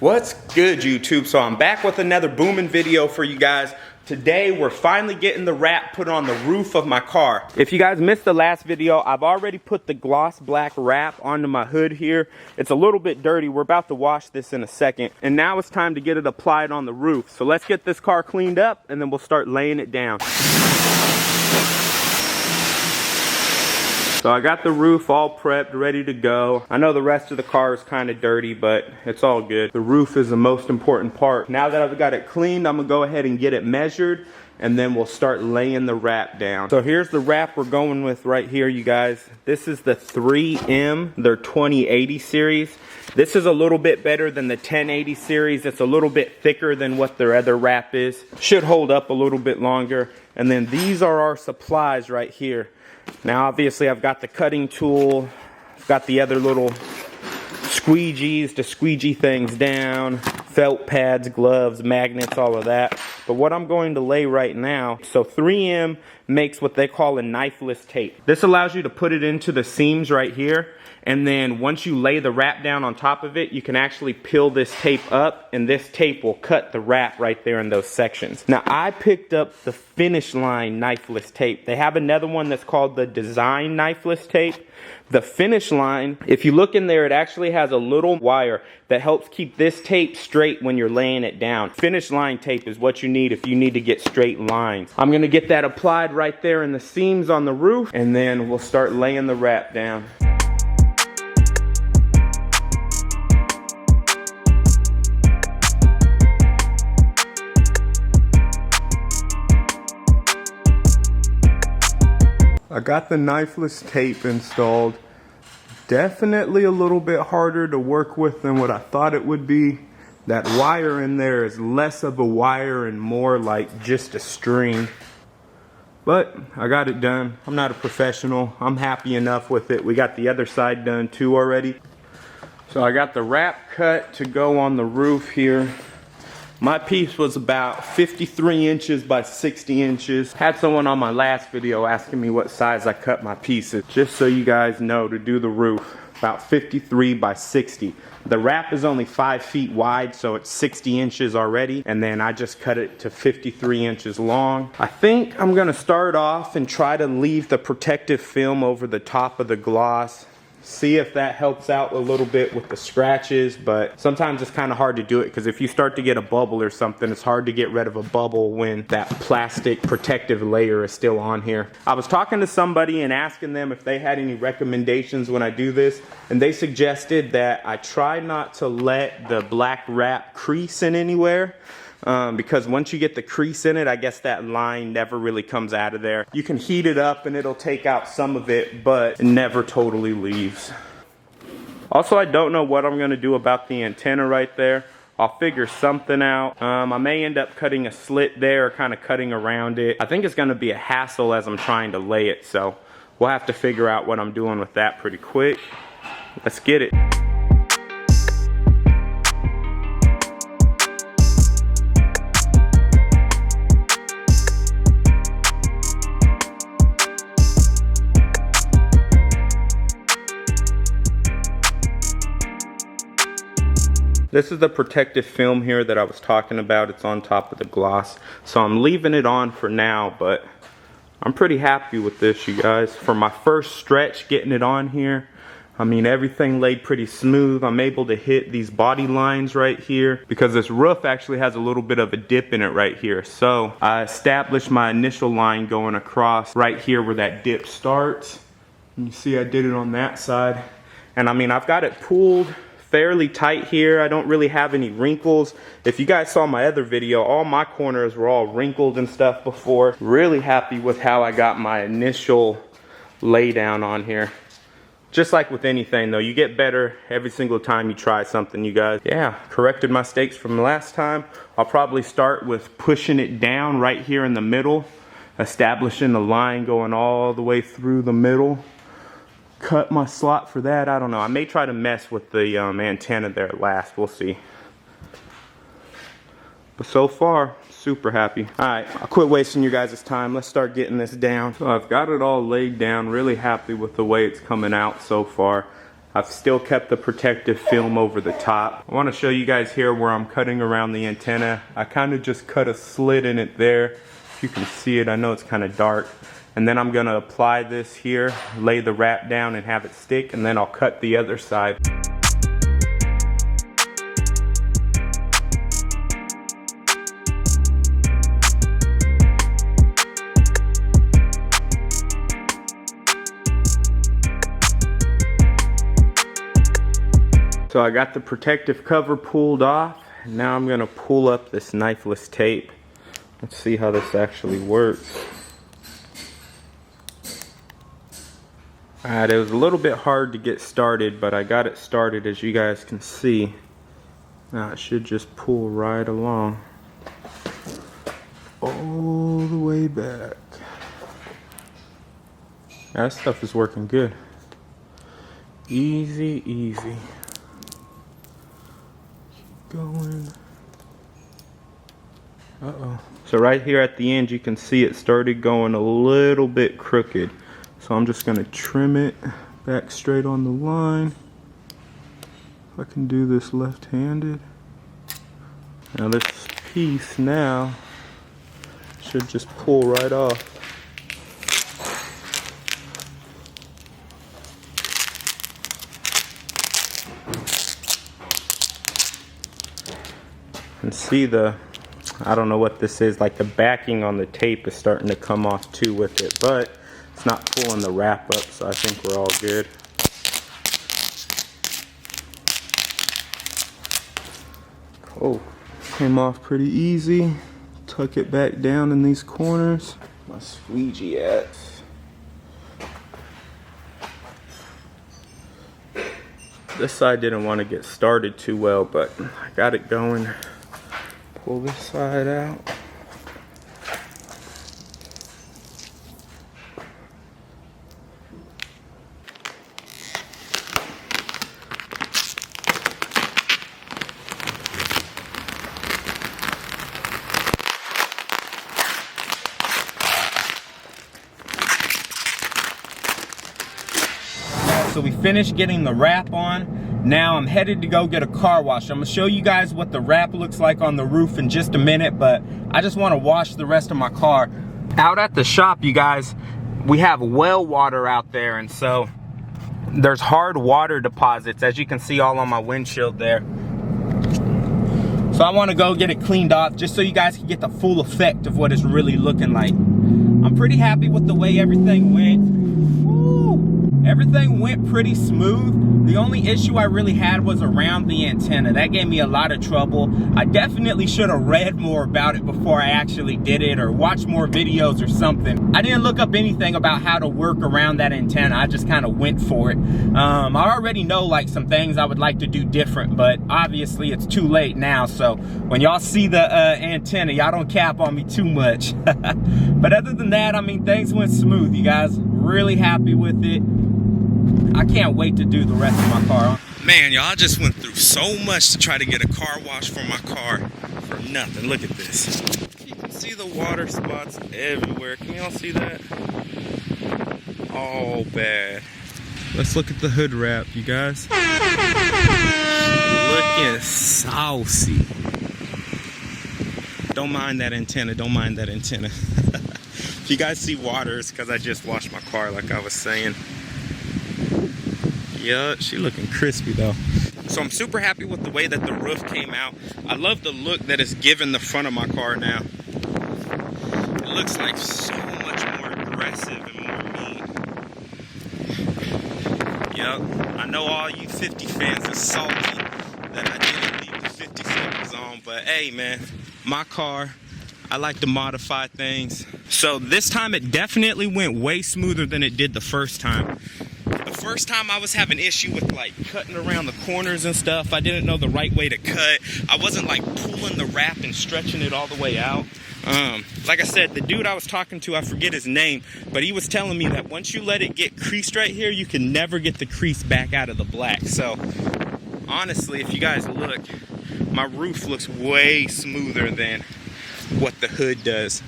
What's good, YouTube? So I'm back with another booming video for you guys. Today we're finally getting the wrap put on the roof of my car. If you guys missed the last video, I've already put the gloss black wrap onto my hood here. It's a little bit dirty. We're about to wash this in a second. And now it's time to get it applied on the roof. So let's get this car cleaned up and then we'll start laying it down. So I got the roof all prepped, ready to go. I know the rest of the car is kind of dirty, but it's all good. The roof is the most important part. Now that I've got it cleaned, I'm gonna go ahead and get it measured, and then we'll start laying the wrap down. So here's the wrap we're going with right here, you guys. This is the 3M, their 2080 series. This is a little bit better than the 1080 series. It's a little bit thicker than what their other wrap is. Should hold up a little bit longer. And then these are our supplies right here. Now obviously I've got the cutting tool, I've got the other little squeegees to squeegee things down, felt pads, gloves, magnets, all of that. But what I'm going to lay right now, so 3M makes what they call a knifeless tape. This allows you to put it into the seams right here, and then once you lay the wrap down on top of it, you can actually peel this tape up, and this tape will cut the wrap right there in those sections. Now I picked up the Finish Line knifeless tape. They have another one that's called the Design knifeless tape. The Finish Line, if you look in there, it actually has a little wire that helps keep this tape straight when you're laying it down. Finish Line tape is what you need if you need to get straight lines. I'm gonna get that applied right there in the seams on the roof, and then we'll start laying the wrap down. I got the knifeless tape installed. Definitely a little bit harder to work with than what I thought it would be. That wire in there is less of a wire and more like just a string. But I got it done. I'm not a professional. I'm happy enough with it. We got the other side done too already. So I got the wrap cut to go on the roof here. My piece was about 53 inches by 60 inches. Had someone on my last video asking me what size I cut my pieces. Just so you guys know, to do the roof, about 53 by 60. The wrap is only 5 feet wide, so it's 60 inches already. And then I just cut it to 53 inches long. I think I'm gonna start off and try to leave the protective film over the top of the gloss. See if that helps out a little bit with the scratches, but sometimes it's kind of hard to do it because if you start to get a bubble or something, it's hard to get rid of a bubble when that plastic protective layer is still on here. I was talking to somebody and asking them if they had any recommendations when I do this, and they suggested that I try not to let the black wrap crease in anywhere. Because once you get the crease in it, I guess that line never really comes out of there. You can heat it up and it'll take out some of it, but it never totally leaves. Also, I don't know what I'm gonna do about the antenna right there. I'll figure something out. I may end up cutting a slit there or kind of cutting around it. I think it's gonna be a hassle as I'm trying to lay it, so we'll have to figure out what I'm doing with that pretty quick. Let's get it. This is the protective film here that I was talking about. It's on top of the gloss. So I'm leaving it on for now, but I'm pretty happy with this, you guys. For my first stretch getting it on here, I mean, everything laid pretty smooth. I'm able to hit these body lines right here because this roof actually has a little bit of a dip in it right here. So I established my initial line going across right here where that dip starts. You see I did it on that side. And I mean, I've got it pulled fairly tight here. I don't really have any wrinkles. If you guys saw my other video, all my corners were all wrinkled and stuff before. Really happy with how I got my initial lay down on here. Just like with anything though, you get better every single time you try something, you guys. Yeah, corrected my mistakes from last time. I'll probably start with pushing it down right here in the middle, establishing the line going all the way through the middle. Cut my slot for that. I don't know. I may try to mess with the antenna there at last. We'll see. But so far, super happy. Alright, I'll quit wasting you guys' time. Let's start getting this down. So I've got it all laid down. Really happy with the way it's coming out so far. I've still kept the protective film over the top. I want to show you guys here where I'm cutting around the antenna. I kind of just cut a slit in it there. If you can see it, I know it's kind of dark. And then I'm going to apply this here, lay the wrap down and have it stick, and then I'll cut the other side. So I got the protective cover pulled off. Now I'm gonna pull up this knifeless tape. Let's see how this actually works. Alright, it was a little bit hard to get started, but I got it started, as you guys can see. Now it should just pull right along. All the way back. That stuff is working good. Easy, easy. Going. Uh-oh. So right here at the end you can see it started going a little bit crooked. So I'm just gonna trim it back straight on the line. If I can do this left-handed. Now this piece now should just pull right off. And see the, I don't know what this is, like the backing on the tape is starting to come off too with it, but it's not pulling the wrap up, so I think we're all good. Oh, came off pretty easy. Tuck it back down in these corners. My squeegee at. This side didn't want to get started too well, but I got it going. Pull this side out. So we finished getting the wrap on. Now I'm headed to go get a car wash. I'm gonna show you guys what the wrap looks like on the roof in just a minute, but I just wanna wash the rest of my car. Out at the shop, you guys, we have well water out there, and so there's hard water deposits, as you can see all on my windshield there. So I wanna go get it cleaned off just so you guys can get the full effect of what it's really looking like. I'm pretty happy with the way everything went. Everything went pretty smooth. The only issue I really had was around the antenna. That gave me a lot of trouble. I definitely should have read more about it before I actually did it, or watched more videos or something. I didn't look up anything about how to work around that antenna. I just kind of went for it. I already know like some things I would like to do different, but obviously it's too late now. So when y'all see the antenna, y'all don't cap on me too much. But other than that, I mean, things went smooth, you guys. Really happy with it. I can't wait to do the rest of my car. Man, y'all, I just went through so much to try to get a car wash for my car for nothing. Look at this. You can see the water spots everywhere. Can y'all see that? All bad. Let's look at the hood wrap, you guys. Looking saucy. Don't mind that antenna. Don't mind that antenna. If you guys see water, it's because I just washed my car, like I was saying. Yeah, she looking crispy though. So I'm super happy with the way that the roof came out. I love the look that it's given the front of my car now. It looks like so much more aggressive and more mean. Yep, I know all you 50 fans are salty that I didn't leave the 57s on, but hey man, my car, I like to modify things. So this time it definitely went way smoother than it did the first time. The first time I was having issue with like cutting around the corners and stuff. I didn't know the right way to cut. I wasn't like pulling the wrap and stretching it all the way out. Like I said, the dude I was talking to, I forget his name, but he was telling me that once you let it get creased right here, you can never get the crease back out of the black. So honestly, if you guys look, my roof looks way smoother than what the hood does.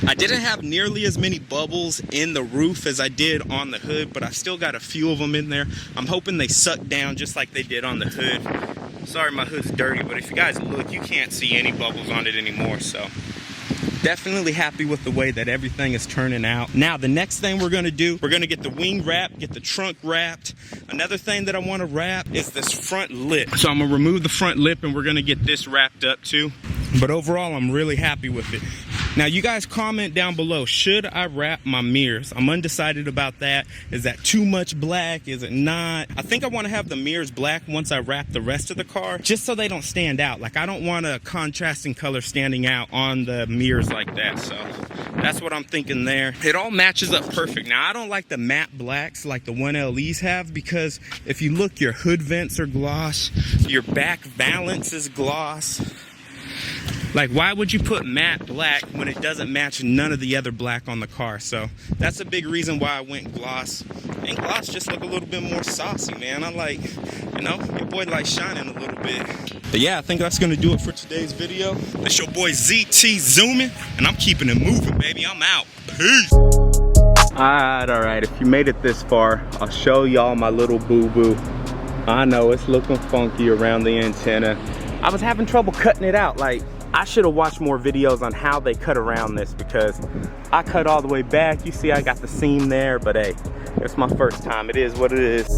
I didn't have nearly as many bubbles in the roof as I did on the hood, but I still got a few of them in there. I'm hoping they suck down just like they did on the hood. Sorry my hood's dirty, but if you guys look, you can't see any bubbles on it anymore, so definitely happy with the way that everything is turning out. Now, the next thing we're gonna do, we're gonna get the wing wrapped, get the trunk wrapped. Another thing that I wanna wrap is this front lip. So I'm gonna remove the front lip and we're gonna get this wrapped up too. But overall, I'm really happy with it. Now, you guys comment down below, should I wrap my mirrors? I'm undecided about that. Is that too much black? Is it not? I think I want to have the mirrors black once I wrap the rest of the car, just so they don't stand out. Like, I don't want a contrasting color standing out on the mirrors like that. So that's what I'm thinking there. It all matches up perfect. Now, I don't like the matte blacks like the 1LEs have, because if you look, your hood vents are gloss, your back valance is gloss. Like, why would you put matte black when it doesn't match none of the other black on the car? So that's a big reason why I went gloss. And gloss just look a little bit more saucy, man. I like, you know, your boy likes shining a little bit. But yeah, I think that's gonna do it for today's video. It's your boy ZT Zoomin, and I'm keeping it moving, baby. I'm out. Peace. All right. If you made it this far, I'll show y'all my little boo-boo. I know it's looking funky around the antenna. I was having trouble cutting it out. Like, I should have watched more videos on how they cut around this, because I cut all the way back. You see I got the seam there, but hey, it's my first time. It is what it is.